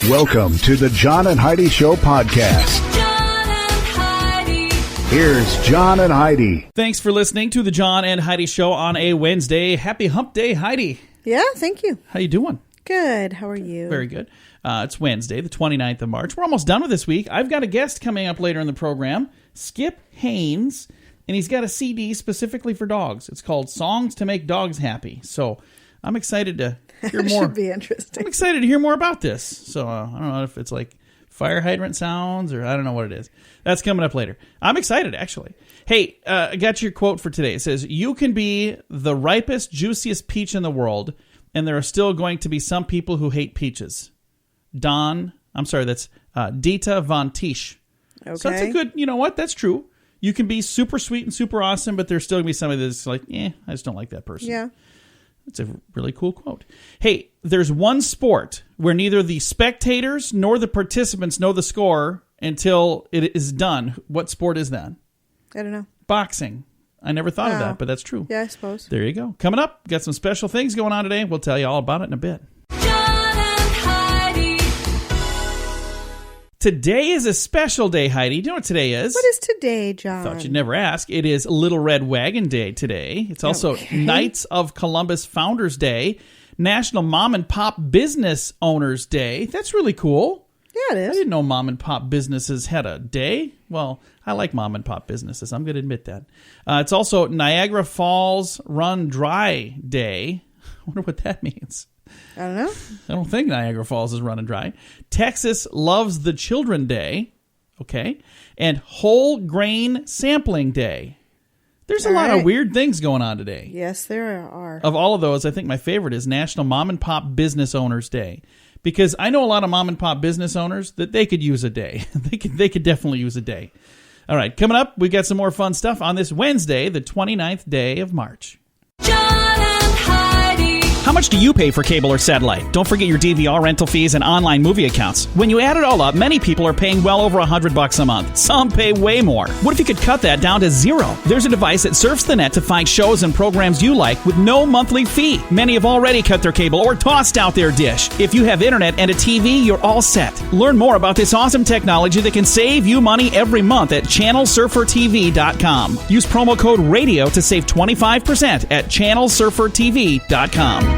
Welcome to the John and Heidi Show podcast. John and Heidi. Here's John and Heidi. Thanks for listening to the John and Heidi Show on a Wednesday. Happy Hump Day, Heidi. Yeah, thank you. How you doing? Good. How are you? Very good. It's Wednesday, the 29th of March. We're almost done with this week. I've got a guest coming up later in the program, Skip Haynes, and he's got a CD specifically for dogs. It's called Songs to Make Dogs Happy. So I'm excited to hear more. Should be interesting. I'm excited to hear more about this. So I don't know if it's like fire hydrant sounds or I don't know what it is. That's coming up later. I'm excited, actually. Hey, I got your quote for today. It says, "You can be the ripest, juiciest peach in the world, and there are still going to be some people who hate peaches." That's Dita Von Teesh. Okay. So that's a good, you know what? That's true. You can be super sweet and super awesome, but there's still going to be somebody that's like, I just don't like that person. Yeah. It's a really cool quote. Hey, there's one sport where neither the spectators nor the participants know the score until it is done. What sport is that? I don't know. Boxing. I never thought of that, but that's true. Yeah, I suppose. There you go. Coming up, got some special things going on today. We'll tell you all about it in a bit. John and Heidi. Today is a special day, Heidi. Do you know what today is? What is today, John? Thought you'd never ask. It is Little Red Wagon Day today. It's also Knights of Columbus Founders Day, National Mom and Pop Business Owners Day. That's really cool. Yeah, it I is. didn't know mom and pop businesses had a day. Well, I like mom and pop businesses. I'm going to admit that. It's also Niagara Falls Run Dry Day. I wonder what that means. I don't know. I don't think Niagara Falls is running dry. Texas Loves the Children Day. Okay. And Whole Grain Sampling Day. There's a lot of weird things going on today. Yes, there are. Of all of those, I think my favorite is National Mom and Pop Business Owners Day. Because I know a lot of mom and pop business owners that they could use a day. They could definitely use a day. All right, coming up, we got some more fun stuff on this Wednesday, the 29th day of March. John and Heidi. How much do you pay for cable or satellite? Don't forget your DVR rental fees and online movie accounts. When you add it all up, many people are paying well over $100 a month. Some pay way more. What if you could cut that down to zero? There's a device that surfs the net to find shows and programs you like with no monthly fee. Many have already cut their cable or tossed out their dish. If you have internet and a TV, you're all set. Learn more about this awesome technology that can save you money every month at channelsurfertv.com. Use promo code RADIO to save 25% at channelsurfertv.com.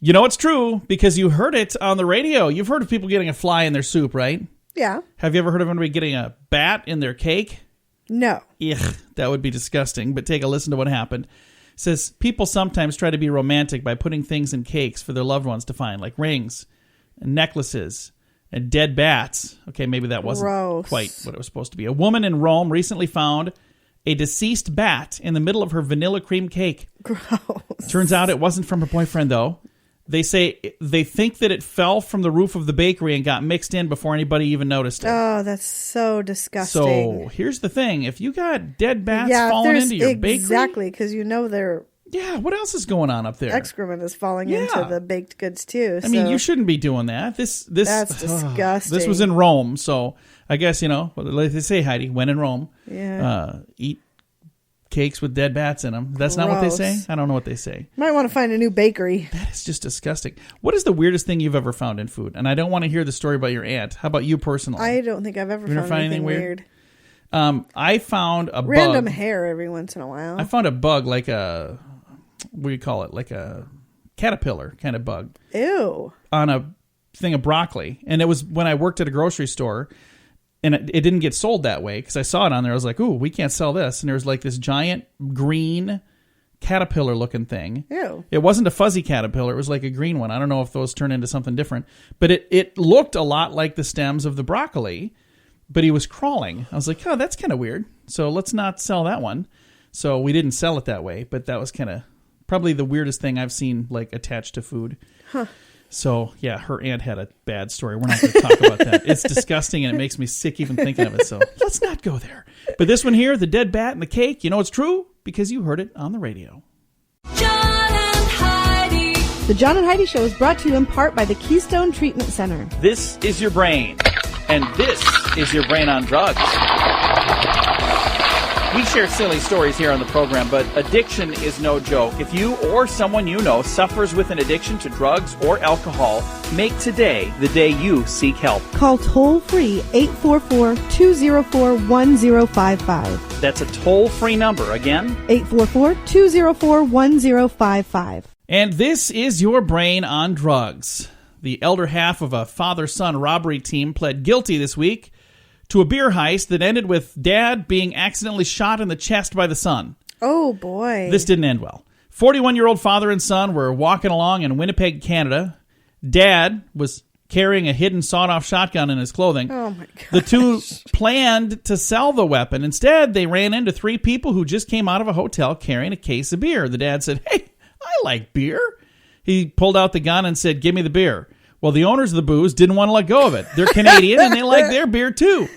You know it's true because you heard it on the radio. You've heard of people getting a fly in their soup, right? Yeah. Have you ever heard of anybody getting a bat in their cake? No. Ugh, that would be disgusting, but take a listen to what happened. It says, people sometimes try to be romantic by putting things in cakes for their loved ones to find, like rings and necklaces and dead bats. Okay, maybe that wasn't quite what it was supposed to be. A woman in Rome recently found a deceased bat in the middle of her vanilla cream cake. Gross. Turns out it wasn't from her boyfriend, though. They say they think that it fell from the roof of the bakery and got mixed in before anybody even noticed it. Oh, that's so disgusting. So here's the thing. If you got dead bats falling into your bakery. Exactly, because you know they're... Yeah, what else is going on up there? Excrement is falling into the baked goods, too. I mean, you shouldn't be doing that. That's disgusting. This was in Rome, so I guess, like they say, Heidi, when in Rome, eat cakes with dead bats in them. That's not what they say? I don't know what they say. Might want to find a new bakery. That is just disgusting. What is the weirdest thing you've ever found in food? And I don't want to hear the story about your aunt. How about you personally? I don't think I've ever found anything weird. I found a random bug. hair every once in a while. I found a bug like a, what do you call it? Like a caterpillar kind of bug. Ew. On a thing of broccoli. And it was when I worked at a grocery store. And it didn't get sold that way because I saw it on there. I was like, ooh, we can't sell this. And there was like this giant green caterpillar-looking thing. Ew. It wasn't a fuzzy caterpillar. It was like a green one. I don't know if those turn into something different. But it looked a lot like the stems of the broccoli, but he was crawling. I was like, oh, that's kind of weird. So let's not sell that one. So we didn't sell it that way. But that was kind of probably the weirdest thing I've seen like attached to food. Huh. So, yeah, her aunt had a bad story. We're not going to talk about that. It's disgusting, and it makes me sick even thinking of it. So let's not go there. But this one here, the dead bat and the cake, you know it's true because you heard it on the radio. John and Heidi. The John and Heidi Show is brought to you in part by the Keystone Treatment Center. This is your brain, and this is your brain on drugs. We share silly stories here on the program, but addiction is no joke. If you or someone you know suffers with an addiction to drugs or alcohol, make today the day you seek help. Call toll-free 844-204-1055. That's a toll-free number. Again, 844-204-1055. And this is your brain on drugs. The elder half of a father-son robbery team pled guilty this week to a beer heist that ended with Dad being accidentally shot in the chest by the son. Oh, boy. This didn't end well. 41-year-old father and son were walking along in Winnipeg, Canada. Dad was carrying a hidden sawed-off shotgun in his clothing. Oh, my God. The two planned to sell the weapon. Instead, they ran into three people who just came out of a hotel carrying a case of beer. The dad said, "Hey, I like beer." He pulled out the gun and said, "Give me the beer." Well, the owners of the booze didn't want to let go of it. They're Canadian, and they like their beer, too.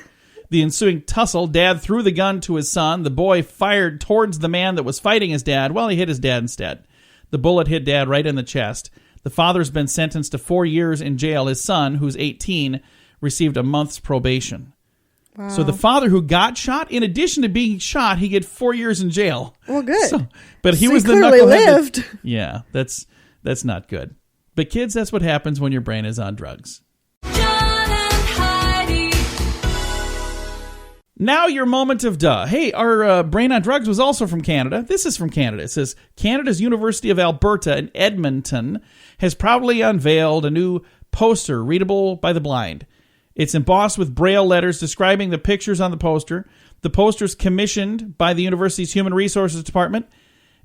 The ensuing tussle, Dad threw the gun to his son. The boy fired towards the man that was fighting his dad. Well, he hit his dad instead. The bullet hit Dad right in the chest. The father's been sentenced to 4 years in jail. His son, who's 18, received a month's probation. Wow. So the father who got shot, in addition to being shot, he get 4 years in jail. Well, good. But he So was he the clearly knucklehead. lived. Yeah, that's not good. But kids, that's what happens when your brain is on drugs. John and Heidi. Now your moment of duh. Hey, our brain on drugs was also from Canada. This is from Canada. It says, Canada's University of Alberta in Edmonton has proudly unveiled a new poster readable by the blind. It's embossed with Braille letters describing the pictures on the poster. The poster's commissioned by the university's Human Resources Department,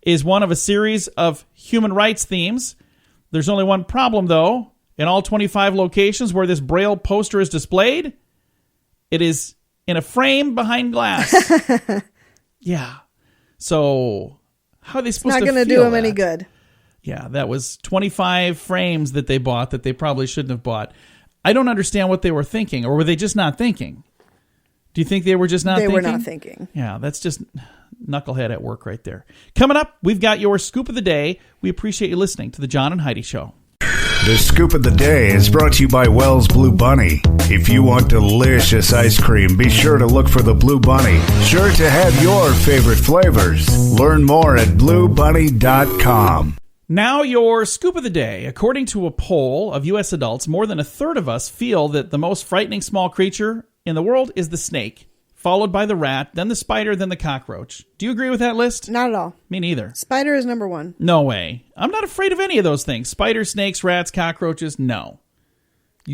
is one of a series of human rights themes. There's only one problem, though. In all 25 locations where this Braille poster is displayed, it is in a frame behind glass. Yeah. So how are they supposed to Not feel going to do them any that? good. Yeah, that was 25 frames that they bought that they probably shouldn't have bought. I don't understand what they were thinking, or were they just not thinking? Do you think they were just not They thinking? were not thinking. Yeah, that's just knucklehead at work right there. Coming up, we've got your scoop of the day. We appreciate you listening to the John and Heidi Show. The Scoop of the Day is brought to you by Wells Blue Bunny. If you want delicious ice cream, be sure to look for the Blue Bunny. Sure to have your favorite flavors. Learn more at bluebunny.com. Now your scoop of the day. According to a poll of U.S. adults, more than a third of us feel that the most frightening small creature in the world is the snake, followed by the rat, then the spider, then the cockroach. Do you agree with that list? Not at all. Me neither. Spider is number one. No way. I'm not afraid of any of those things. Spiders, snakes, rats, cockroaches, no.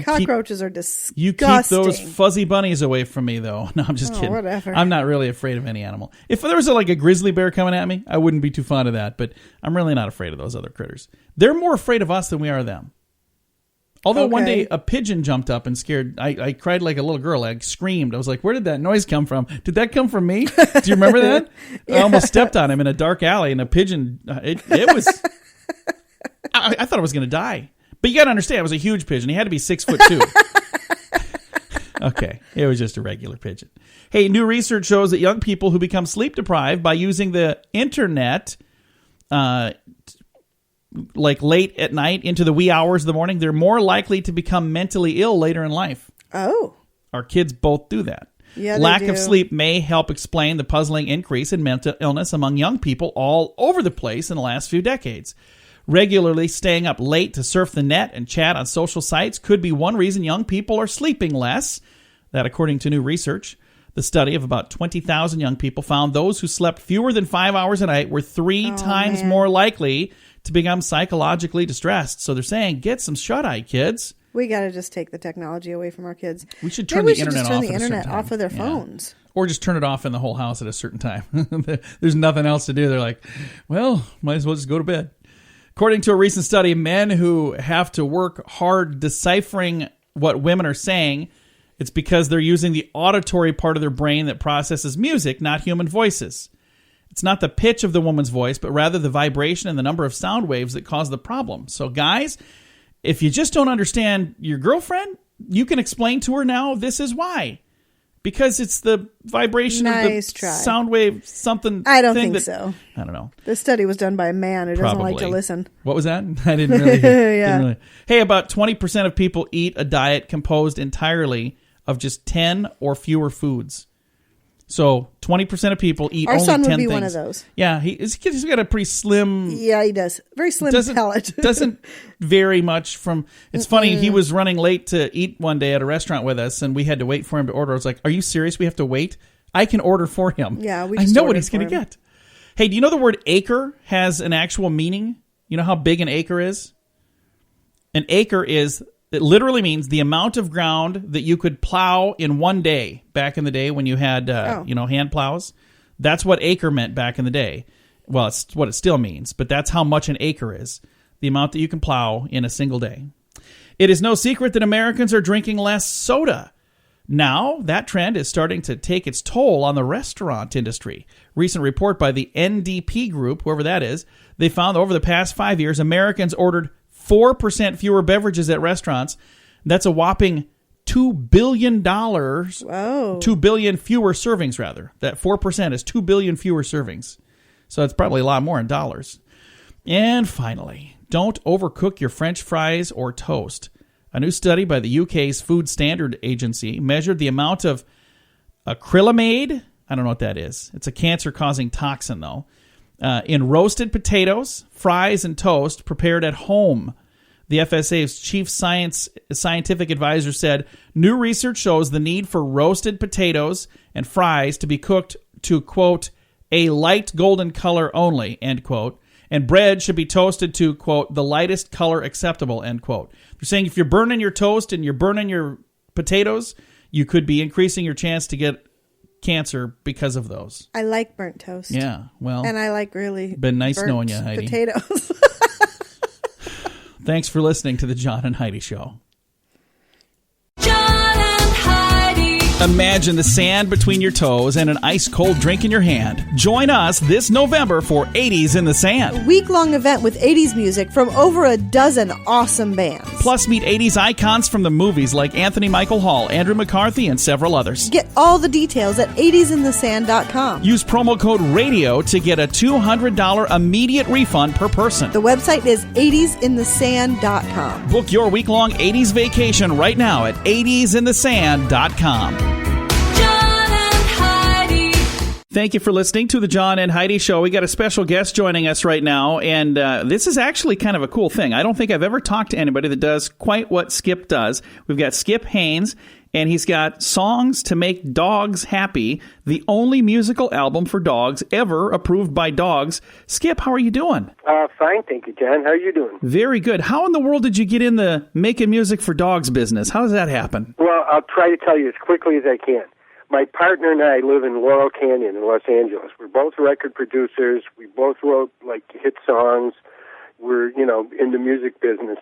Cockroaches are disgusting. You keep those fuzzy bunnies away from me, though. No, I'm just kidding. Whatever. I'm not really afraid of any animal. If there was like a grizzly bear coming at me, I wouldn't be too fond of that, but I'm really not afraid of those other critters. They're more afraid of us than we are them. Although one day a pigeon jumped up and scared, I cried like a little girl. I screamed. I was like, where did that noise come from? Did that come from me? Do you remember that? Yeah. I almost stepped on him in a dark alley, and a pigeon, it was, I thought I was going to die. But you got to understand, it was a huge pigeon. He had to be 6'2". Okay, it was just a regular pigeon. Hey, new research shows that young people who become sleep deprived by using the internet, like late at night into the wee hours of the morning, they're more likely to become mentally ill later in life. Oh. Our kids both do that. Yeah, they Lack do. of sleep may help explain the puzzling increase in mental illness among young people all over the place in the last few decades. Regularly staying up late to surf the net and chat on social sites could be one reason young people are sleeping less. That, according to new research. The study of about 20,000 young people found those who slept fewer than 5 hours a night were three times more likely to become psychologically distressed. So they're saying, get some shut-eye, kids. We got to just take the technology away from our kids. We should turn Maybe the internet just turn off the at a certain internet time. off of their Yeah. phones. Or just turn it off in the whole house at a certain time. There's nothing else to do. They're like, well, might as well just go to bed. According to a recent study, men who have to work hard deciphering what women are saying, it's because they're using the auditory part of their brain that processes music, not human voices. It's not the pitch of the woman's voice, but rather the vibration and the number of sound waves that cause the problem. So guys, if you just don't understand your girlfriend, you can explain to her now this is why. Because it's the vibration of the sound wave, something. I don't think so. I don't know. This study was done by a man who doesn't like to Probably. listen. What was that? I didn't really. Yeah. didn't really. Hey, about 20% of people eat a diet composed entirely of just 10 or fewer foods. So 20% of people eat Our only 10 son would things. be one of those. Yeah, he's got a pretty slim. Yeah, he does. Very slim palate. Doesn't vary much from. It's funny. He was running late to eat one day at a restaurant with us, and we had to wait for him to order. I was like, "Are you serious? We have to wait? I can order for him. Yeah, we I just know what ordered he's going for to him. get." Hey, do you know the word acre has an actual meaning? You know how big an acre is? An acre is. It literally means the amount of ground that you could plow in one day. Back in the day when you had, hand plows, that's what acre meant back in the day. Well, it's what it still means, but that's how much an acre is, the amount that you can plow in a single day. It is no secret that Americans are drinking less soda. Now, that trend is starting to take its toll on the restaurant industry. Recent report by the NDP Group, whoever that is, they found over the past 5 years, Americans ordered 4% fewer beverages at restaurants. That's a whopping $2 billion. Whoa. 2 billion fewer servings, rather. That 4% is 2 billion fewer servings. So it's probably a lot more in dollars. And finally, don't overcook your French fries or toast. A new study by the UK's Food Standard Agency measured the amount of acrylamide, I don't know what that is. It's a cancer-causing toxin, though, in roasted potatoes, fries, and toast prepared at home. The FSA's chief scientific advisor said, new research shows the need for roasted potatoes and fries to be cooked to, quote, a light golden color only, end quote, and bread should be toasted to, quote, the lightest color acceptable, end quote. They're saying if you're burning your toast and you're burning your potatoes, you could be increasing your chance to get cancer because of those. I like burnt toast. Yeah, well. And I like really been nice burnt knowing you, Heidi. potatoes. Thanks for listening to the John and Heidi Show. John and Heidi. Imagine the sand between your toes and an ice-cold drink in your hand. Join us this November for 80s in the Sand. Week-long event with 80s music from over a dozen awesome bands. Plus, meet 80s icons from the movies like Anthony Michael Hall, Andrew McCarthy, and several others. Get all the details at 80sinthesand.com. Use promo code RADIO to get a $200 immediate refund per person. The website is 80sinthesand.com. Book your week-long 80s vacation right now at 80sinthesand.com. John and Heidi. Thank you for listening to the John and Heidi Show. We got a special guest joining us right now, and this is actually kind of a cool thing. I don't think I've ever talked to anybody that does quite what Skip does. We've got Skip Haynes, and he's got Songs to Make Dogs Happy, the only musical album for dogs ever approved by dogs. Skip, how are you doing? Fine, thank you, John. How are you doing? Very good. How in the world did you get in the making music for dogs business? How does that happen? Well, I'll try to tell you as quickly as I can. My partner and I live in Laurel Canyon in Los Angeles. We're both record producers. We both wrote, hit songs. We're, in the music business.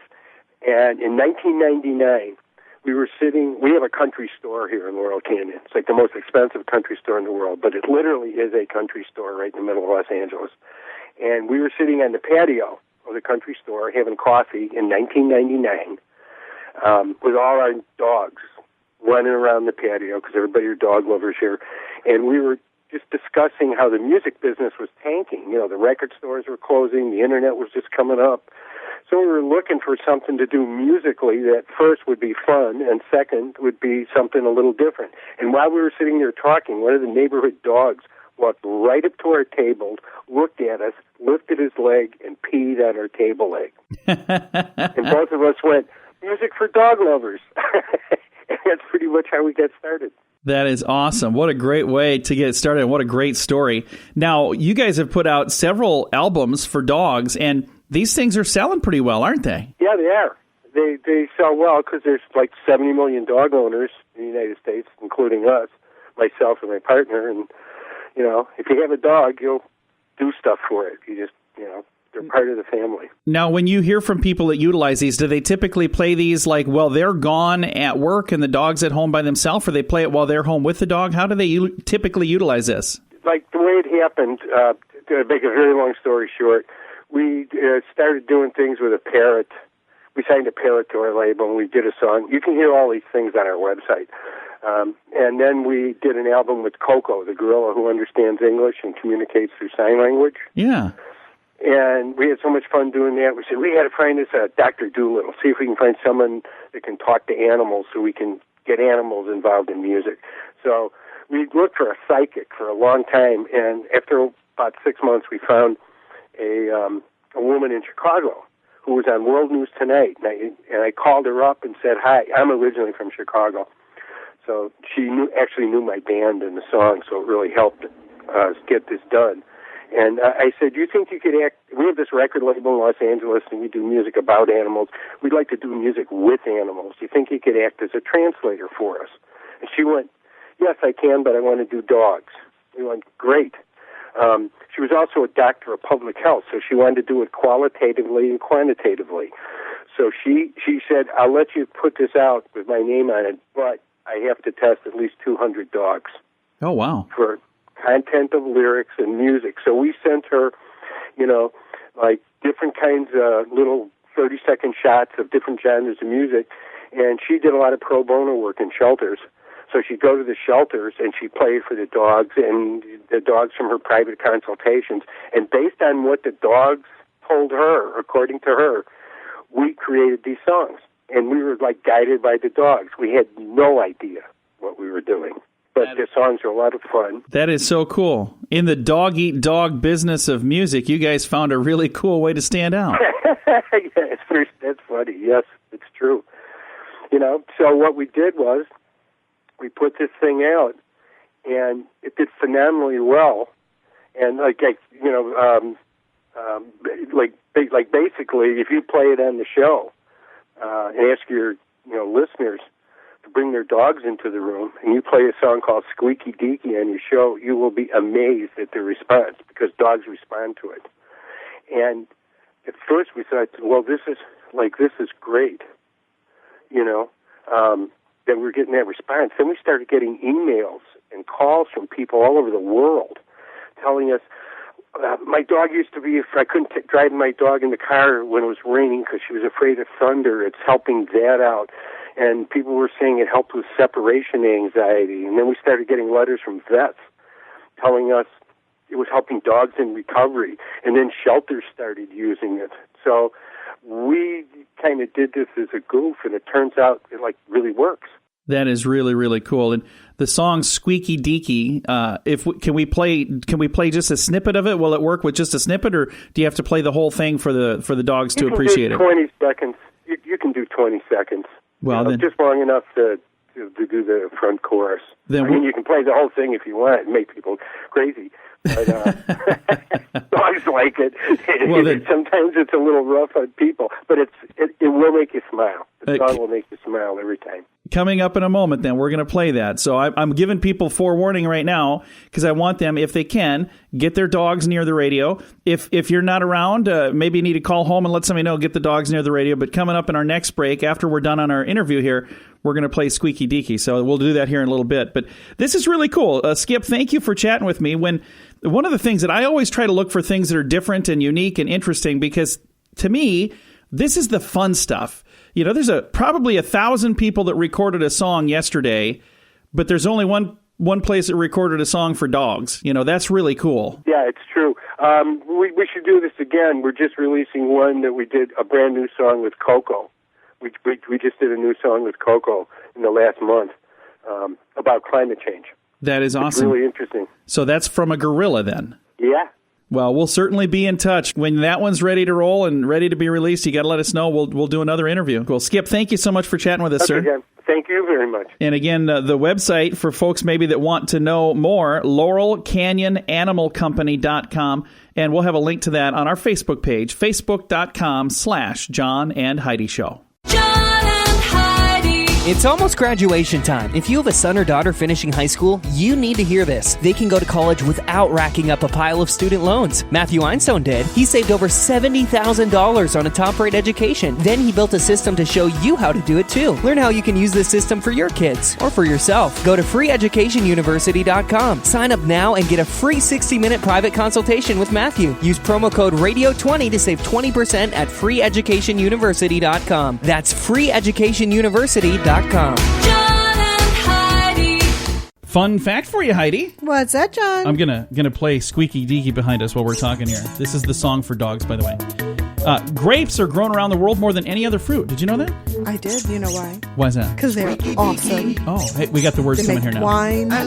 And in 1999, we have a country store here in Laurel Canyon. It's like the most expensive country store in the world, but it literally is a country store right in the middle of Los Angeles. And we were sitting on the patio of the country store having coffee in 1999 with all our dogs running around the patio because everybody are dog lovers here. And we were just discussing how the music business was tanking. The record stores were closing, the internet was just coming up. So we were looking for something to do musically that first would be fun and second would be something a little different. And while we were sitting there talking, one of the neighborhood dogs walked right up to our table, looked at us, lifted his leg, and peed on our table leg. And both of us went, music for dog lovers. And that's pretty much how we got started. That is awesome. What a great way to get started. What a great story. Now, you guys have put out several albums for dogs, and these things are selling pretty well, aren't they? Yeah, they are. They sell well because there's like 70 million dog owners in the United States, including us, myself and my partner. And, if you have a dog, you'll do stuff for it. You just, they're part of the family. Now, when you hear from people that utilize these, do they typically play these they're gone at work and the dog's at home by themselves, or they play it while they're home with the dog? How do they typically utilize this? Like the way it happened, to make a very long story short, we started doing things with a parrot. We signed a parrot to our label, and we did a song. You can hear all these things on our website. And then we did an album with Coco, the gorilla who understands English and communicates through sign language. Yeah. And we had so much fun doing that. We said, we got to find this Dr. Doolittle, see if we can find someone that can talk to animals so we can get animals involved in music. So we looked for a psychic for a long time, and after about 6 months, we found a woman in Chicago who was on World News Tonight, and I called her up and said, "Hi, I'm originally from Chicago." So she actually knew my band and the song, so it really helped us get this done. And I said, "You think you could act? We have this record label in Los Angeles, and we do music about animals. We'd like to do music with animals. Do you think you could act as a translator for us?" And she went, "Yes, I can, but I want to do dogs." We went, "Great." She was also a doctor of public health, so she wanted to do it qualitatively and quantitatively. So she said, "I'll let you put this out with my name on it, but I have to test at least 200 dogs." Oh, wow. For content of lyrics and music. So we sent her, like different kinds of little 30-second shots of different genres of music, and she did a lot of pro bono work in shelters. So she'd go to the shelters and she'd play for the dogs and the dogs from her private consultations. And based on what the dogs told her, according to her, we created these songs. And we were like guided by the dogs. We had no idea what we were doing. But the songs are a lot of fun. That is so cool. In the dog-eat-dog business of music, you guys found a really cool way to stand out. That's funny. Yes, it's true. So what we did was we put this thing out, and it did phenomenally well. And basically, if you play it on the show and ask your listeners to bring their dogs into the room, and you play a song called Squeaky Deaky on your show, you will be amazed at the response, because dogs respond to it. And at first we thought, well, this is great, that we're getting that response. Then we started getting emails and calls from people all over the world telling us, my dog used to be, if I couldn't drive my dog in the car when it was raining because she was afraid of thunder, it's helping that out. And people were saying it helped with separation anxiety. And then we started getting letters from vets telling us it was helping dogs in recovery. And then shelters started using it. So we kind of did this as a goof, and it turns out it really works. That is really, really cool. And the song "Squeaky Deaky," can we play just a snippet of it? Will it work with just a snippet, or do you have to play the whole thing for the dogs to appreciate it? 20 seconds. You can do 20 seconds. Well, then, just long enough to do the front chorus. Then you can play the whole thing if you want and make people crazy. But dogs like it. Sometimes it's a little rough on people, but it will make you smile. The song will make you smile every time. Coming up in a moment, then, we're going to play that. So I'm giving people forewarning right now, because I want them, if they can, get their dogs near the radio. If you're not around, maybe you need to call home and let somebody know, get the dogs near the radio. But coming up in our next break, after we're done on our interview here, we're going to play Squeaky Deaky. So we'll do that here in a little bit. But this is really cool. Skip, thank you for chatting with me. One of the things that I always try to look for things that are different and unique and interesting, because to me, this is the fun stuff. There's probably 1,000 people that recorded a song yesterday, but there's only one place that recorded a song for dogs. That's really cool. Yeah, it's true. We should do this again. We're just releasing one that we did, a brand new song with Coco. We just did a new song with Coco in the last month about climate change. That is awesome. It's really interesting. So that's from a gorilla then? Yeah. Well, we'll certainly be in touch. When that one's ready to roll and ready to be released, you got to let us know. We'll do another interview. Cool. Skip, thank you so much for chatting with us, sir. Again. Thank you very much. And again, the website for folks maybe that want to know more, LaurelCanyonAnimalCompany.com. And we'll have a link to that on our Facebook page, facebook.com/John and Heidi Show. John and Heidi. It's almost graduation time. If you have a son or daughter finishing high school, you need to hear this. They can go to college without racking up a pile of student loans. Matthew Einstein did. He saved over $70,000 on a top-rate education. Then he built a system to show you how to do it too. Learn how you can use this system for your kids or for yourself. Go to freeeducationuniversity.com. Sign up now and get a free 60-minute private consultation with Matthew. Use promo code RADIO20 to save 20% at freeeducationuniversity.com. That's freeeducationuniversity.com. John and Heidi. Fun fact for you, Heidi. What's that, John? I'm gonna play Squeaky Deaky behind us while we're talking here. This is the song for dogs, by the way. Grapes are grown around the world more than any other fruit. Did you know that? I did. You know why? Why is that? Because they're awesome. Oh, hey, we got the words They coming make here now. wine. I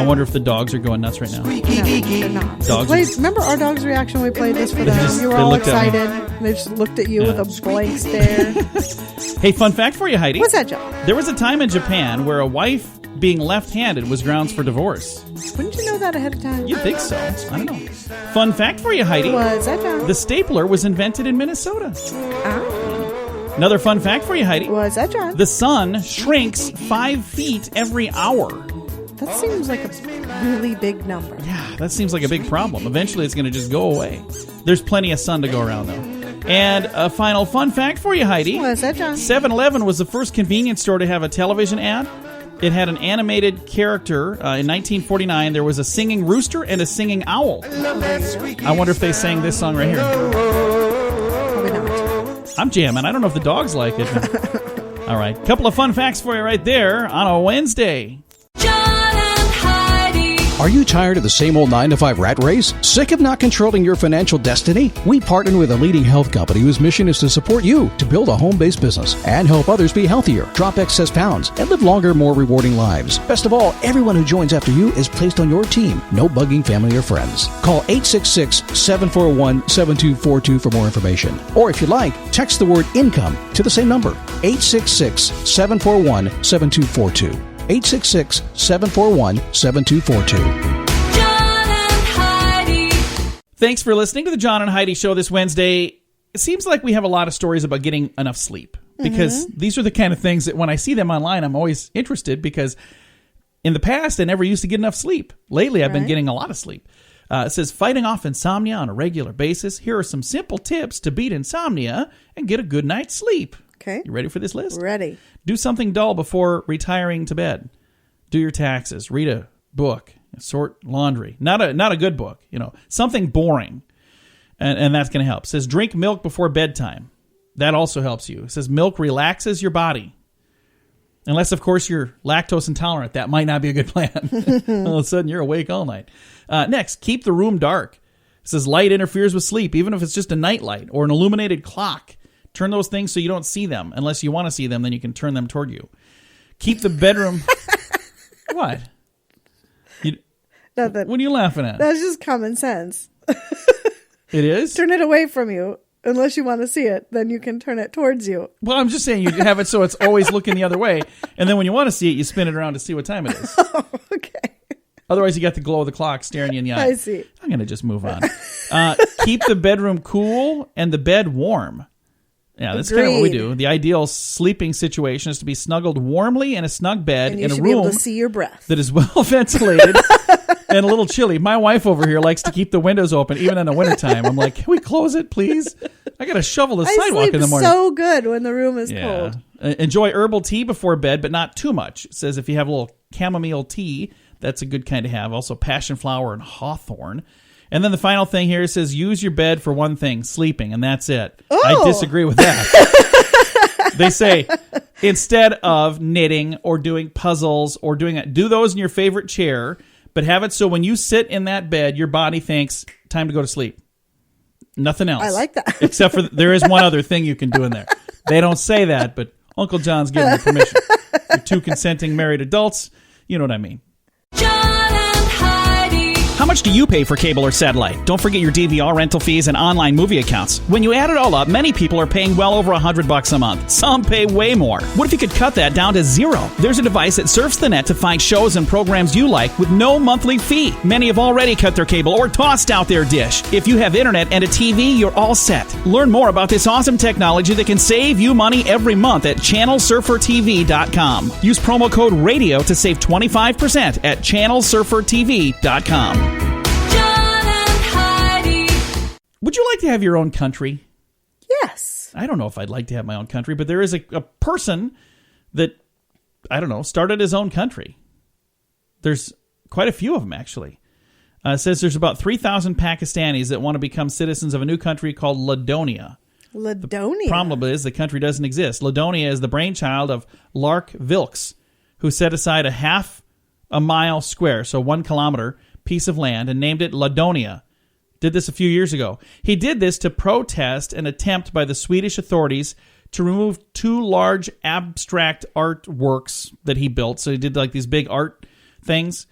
wonder if the dogs are going nuts right now. No, they're not. Dogs Remember our dog's reaction when we played this for them? You were they all looked at me. excited. They just looked at you Yeah. with a blank stare. Hey, fun fact for you, Heidi. What's that, John? There was a time in Japan where a wife being left-handed was grounds for divorce. Wouldn't you know that ahead of time? You'd think so. I don't know. Fun fact for you, Heidi. What's that, John? The stapler was invented in Minnesota. Ah. Another fun fact for you, Heidi. What's that, John? The sun shrinks 5 feet every hour. That seems like a really big number. Yeah, that seems like a big problem. Eventually, it's going to just go away. There's plenty of sun to go around, though. And a final fun fact for you, Heidi. What's that, John? 7-Eleven was the first convenience store to have a television ad. It had an animated character. In 1949, there was a singing rooster and a singing owl. I wonder if they sang this song right here. Probably not. I'm jamming. I don't know if the dogs like it. All right. Couple of fun facts for you right there on a Wednesday. John and Heidi. Are you tired of the same old 9-to-5 rat race? Sick of not controlling your financial destiny? We partner with a leading health company whose mission is to support you to build a home-based business and help others be healthier, drop excess pounds, and live longer, more rewarding lives. Best of all, everyone who joins after you is placed on your team. No bugging family or friends. Call 866-741-7242 for more information. Or if you'd like, text the word income to the same number, 866-741-7242. 866-741-7242. John and Heidi. Thanks for listening to the John and Heidi Show this Wednesday. It seems like we have a lot of stories about getting enough sleep because these are the kind of things that when I see them online, I'm always interested because in the past, I never used to get enough sleep. Lately, I've been getting a lot of sleep. It says, fighting off insomnia on a regular basis. Here are some simple tips to beat insomnia and get a good night's sleep. Okay. You ready for this list? Ready. Do something dull before retiring to bed. Do your taxes. Read a book. Sort laundry. Not a good book. Something boring. And that's going to help. It says drink milk before bedtime. That also helps you. It says milk relaxes your body. Unless, of course, you're lactose intolerant. That might not be a good plan. All of a sudden, you're awake all night. Next, keep the room dark. It says light interferes with sleep, even if it's just a night light or an illuminated clock. Turn those things so you don't see them. Unless you want to see them, then you can turn them toward you. Keep the bedroom... What? Nothing. What are you laughing at? That's just common sense. It is? Turn it away from you. Unless you want to see it, then you can turn it towards you. Well, I'm just saying you have it so it's always looking the other way. And then when you want to see it, you spin it around to see what time it is. Oh, okay. Otherwise, you got the glow of the clock staring you in the eye. I see. I'm going to just move on. Keep the bedroom cool and the bed warm. Yeah, that's kind of what we do. The ideal sleeping situation is to be snuggled warmly in a snug bed And you in a should be able room to see your breath. that is well ventilated and a little chilly. My wife over here likes to keep the windows open even in the wintertime. I'm like, can we close it, please? I got to shovel the sidewalk sleep in the morning. so good when the room is cold. Enjoy herbal tea before bed, but not too much. It says if you have a little chamomile tea, that's a good kind to have. Also passion flower and hawthorn. And then the final thing here says use your bed for one thing, sleeping, and that's it. I disagree with that. They say instead of knitting or doing puzzles or doing it, do those in your favorite chair, but have it so when you sit in that bed, your body thinks time to go to sleep. Nothing else. I like that. Except for there is one other thing you can do in there. They don't say that, but Uncle John's giving you permission. You're two consenting married adults. You know what I mean. John and Heidi. How much do you pay for cable or satellite? Don't forget your DVR rental fees and online movie accounts. When you add it all up, many people are paying well over $100 a month. Some pay way more. What if you could cut that down to zero? There's a device that surfs the net to find shows and programs you like with no monthly fee. Many have already cut their cable or tossed out their dish. If you have internet and a TV, you're all set. Learn more about this awesome technology that can save you money every month at channelsurfertv.com. Use promo code RADIO to save 25% at channelsurfertv.com. Would you like to have your own country? Yes. I don't know if I'd like to have my own country, but there is a person that, I don't know, started his own country. There's quite a few of them, actually. It says there's about 3,000 Pakistanis that want to become citizens of a new country called Ladonia. Ladonia? The problem is the country doesn't exist. Ladonia is the brainchild of Lark Vilks, who set aside a half a mile square, so 1 kilometer, piece of land and named it Ladonia Did this a few years ago. He did this to protest an attempt by the Swedish authorities to remove 2 large abstract artworks that he built. So he did like these big art things.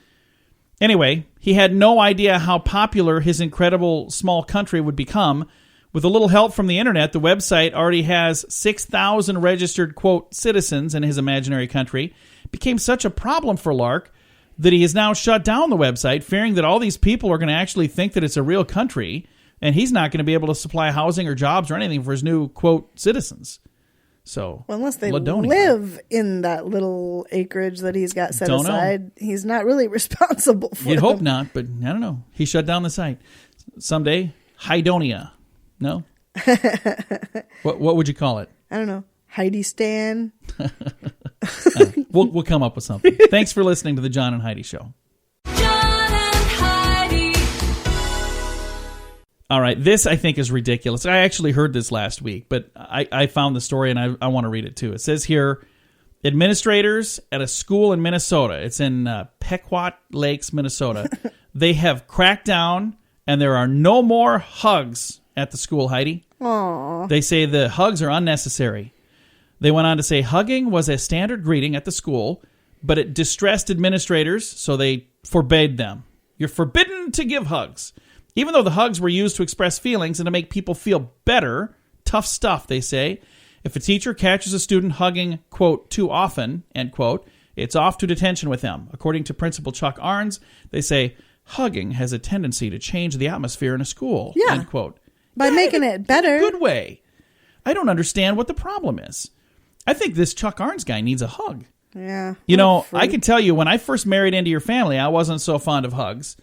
Anyway, he had no idea how popular his incredible small country would become. With a little help from the internet, the website already has 6,000 registered, quote, citizens in his imaginary country. It became such a problem for Lark that he has now shut down the website, fearing that all these people are going to actually think that it's a real country, and he's not going to be able to supply housing or jobs or anything for his new, quote, citizens. So, well, unless they Ladonia. live in that little acreage that he's got set Don't know. aside, he's not really responsible for You'd them. hope not, but I don't know. He shut down the site. Someday, Heidonia. No? What would you call it? I don't know. Heidi Stan. We'll come up with something. Thanks for listening to the John and Heidi Show. John and Heidi. All right, this I think is ridiculous. I actually heard this last week, but I found the story and I want to read it too. It says here, administrators at a school in Minnesota, it's in Pequot Lakes, Minnesota, they have cracked down and there are no more hugs at the school, Heidi. Aww. They say the hugs are unnecessary. They went on to say hugging was a standard greeting at the school, but it distressed administrators, so they forbade them. You're forbidden to give hugs. Even though the hugs were used to express feelings and to make people feel better, tough stuff, they say. If a teacher catches a student hugging, quote, too often, end quote, it's off to detention with them. According to Principal Chuck Arns, they say hugging has a tendency to change the atmosphere in a school, Yeah. end quote. By making it better. Good way. I don't understand what the problem is. I think this Chuck Arns guy needs a hug. Yeah. You know, Fruit. I can tell you when I first married into your family, I wasn't so fond of hugs.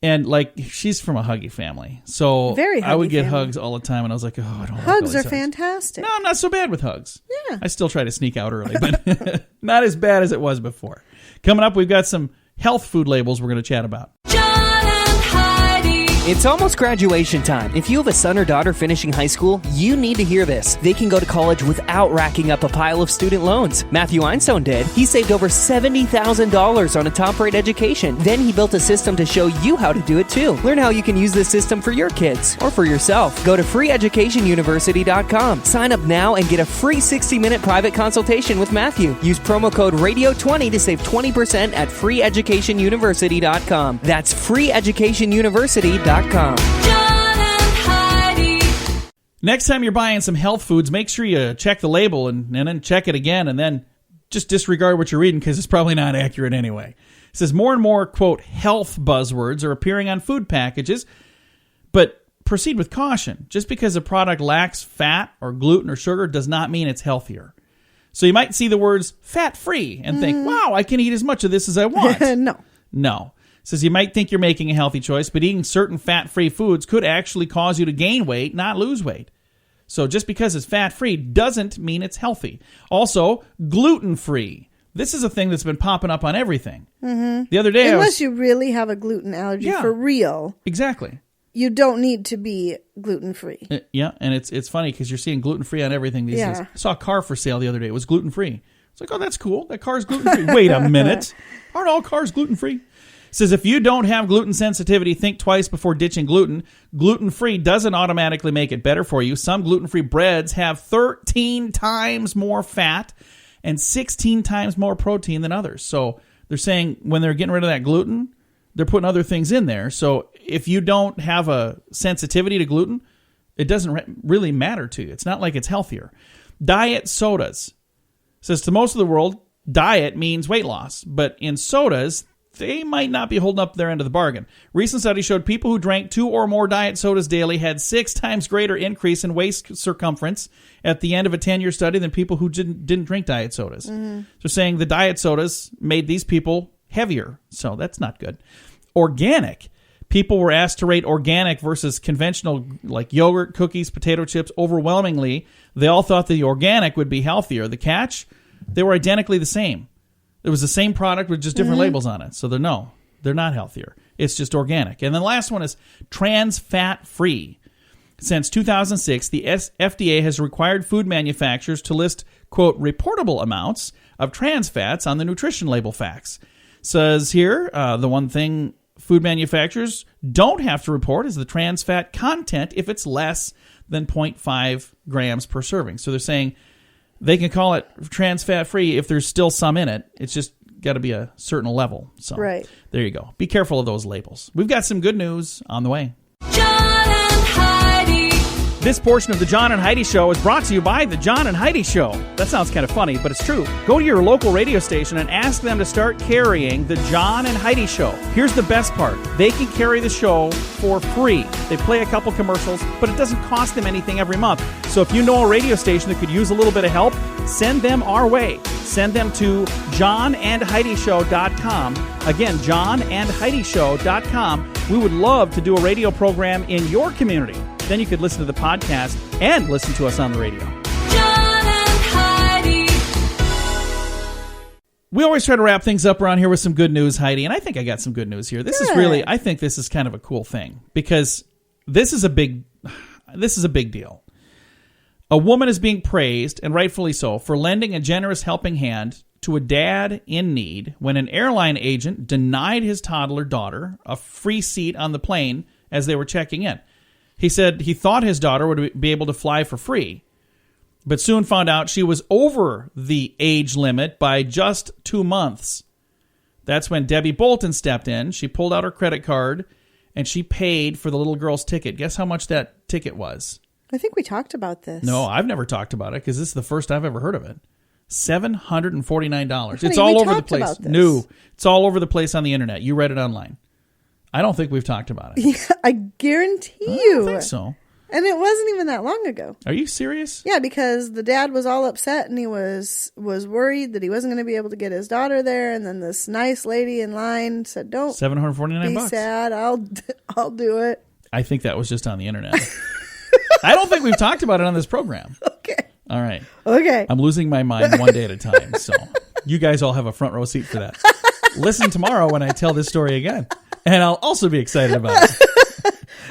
And like, she's from a huggy family. So Very I would huggy get family. hugs all the time. And I was like, oh, I don't like all Hugs these are fantastic. No, I'm not so bad with hugs. Yeah. I still try to sneak out early, but not as bad as it was before. Coming up, we've got some health food labels we're going to chat about. John and Heidi. It's almost graduation time. If you have a son or daughter finishing high school, you need to hear this. They can go to college without racking up a pile of student loans. Matthew Einstone did. He saved over $70,000 on a top-rate education. Then he built a system to show you how to do it too. Learn how you can use this system for your kids or for yourself. Go to freeeducationuniversity.com. Sign up now and get a free 60-minute private consultation with Matthew. Use promo code RADIO20 to save 20% at freeeducationuniversity.com. That's freeeducationuniversity.com. John and Heidi. Next time you're buying some health foods, make sure you check the label and then check it again and then just disregard what you're reading because it's probably not accurate anyway. It says more and more, quote, health buzzwords are appearing on food packages, but proceed with caution. Just because a product lacks fat or gluten or sugar does not mean it's healthier. So you might see the words fat-free and think, wow, I can eat as much of this as I want. No. It says you might think you're making a healthy choice, but eating certain fat-free foods could actually cause you to gain weight, not lose weight. So just because it's fat-free doesn't mean it's healthy. Also, gluten-free. This is a thing that's been popping up on everything. Mm-hmm. The other day Unless you really have a gluten allergy for real. Exactly. You don't need to be gluten-free. Yeah, and it's funny because you're seeing gluten-free on everything these days. I saw a car for sale the other day. It was gluten-free. It's like, oh, that's cool. That car's gluten-free. Wait a minute. Aren't all cars gluten-free? It says if you don't have gluten sensitivity, think twice before ditching gluten. Gluten-free doesn't automatically make it better for you. Some gluten-free breads have 13 times more fat and 16 times more protein than others. So they're saying when they're getting rid of that gluten, they're putting other things in there. So if you don't have a sensitivity to gluten, it doesn't really matter to you. It's not like it's healthier. Diet sodas. It says to most of the world, diet means weight loss. But in sodas, they might not be holding up their end of the bargain. Recent studies showed people who drank 2 or more diet sodas daily had 6 times greater increase in waist circumference at the end of a 10-year study than people who didn't drink diet sodas. So saying the diet sodas made these people heavier. So that's not good. Organic. People were asked to rate organic versus conventional like yogurt, cookies, potato chips. Overwhelmingly, they all thought the organic would be healthier. The catch? They were identically the same. It was the same product with just different labels on it. So they're not healthier. It's just organic. And then the last one is trans fat free. Since 2006, the FDA has required food manufacturers to list, quote, reportable amounts of trans fats on the nutrition label facts. Says here, the one thing food manufacturers don't have to report is the trans fat content if it's less than 0.5 grams per serving. So they're saying they can call it trans fat free if there's still some in it. It's just got to be a certain level. So Right. there you go. Be careful of those labels. We've got some good news on the way. John and Heidi. This portion of the John and Heidi Show is brought to you by the John and Heidi Show. That sounds kind of funny, but it's true. Go to your local radio station and ask them to start carrying the John and Heidi Show. Here's the best part. They can carry the show for free. They play a couple commercials, but it doesn't cost them anything every month. So if you know a radio station that could use a little bit of help, send them our way. Send them to johnandheidishow.com. Again, johnandheidishow.com. We would love to do a radio program in your community. Then you could listen to the podcast and listen to us on the radio. John and Heidi. We always try to wrap things up around here with some good news, Heidi, and I think I got some good news here. This is really, I think this is kind of a cool thing because this is a big deal. A woman is being praised, and rightfully so, for lending a generous helping hand to a dad in need when an airline agent denied his toddler daughter a free seat on the plane as they were checking in. He said he thought his daughter would be able to fly for free, but soon found out she was over the age limit by just 2 months. That's when Debbie Bolton stepped in. She pulled out her credit card, and she paid for the little girl's ticket. Guess how much that ticket was? I think we talked about this. No, I've never talked about it because this is the first I've ever heard of it. $749. Honey, It's all we over the talked place. about this. No, it's all over the place on the internet. You read it online. I don't think we've talked about it. Yeah, I guarantee I you. don't think so. And it wasn't even that long ago. Are you serious? Yeah, because the dad was all upset and he was worried that he wasn't going to be able to get his daughter there. And then this nice lady in line said, "Don't $749. be sad. I'll do it." I think that was just on the internet. I don't think we've talked about it on this program. Okay. All right. Okay. I'm losing my mind one day at a time. So you guys all have a front row seat for that. Listen tomorrow when I tell this story again. And I'll also be excited about it.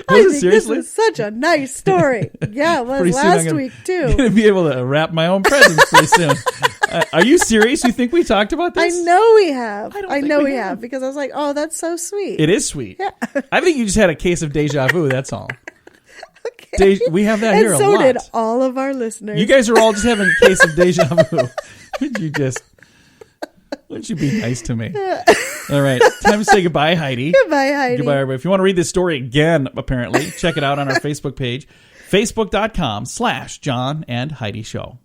I think this was such a nice story. Yeah, it was Pretty soon last I'm week I'm too. going to be able to wrap my own presents pretty soon. Are you serious? You think we talked about I this? know we have. don't I think know we we have. have because I was like, "Oh, that's so sweet." It is sweet. Yeah. I think you just had a case of deja vu. That's all. Okay. We have that and here a so lot. did all of our listeners. You guys are all just having a case of deja vu. Wouldn't you be nice to me? All right. Time to say goodbye, Heidi. Goodbye, Heidi. Goodbye, everybody. If you want to read this story again, apparently, check it out on our Facebook page, facebook.com/John and Heidi Show.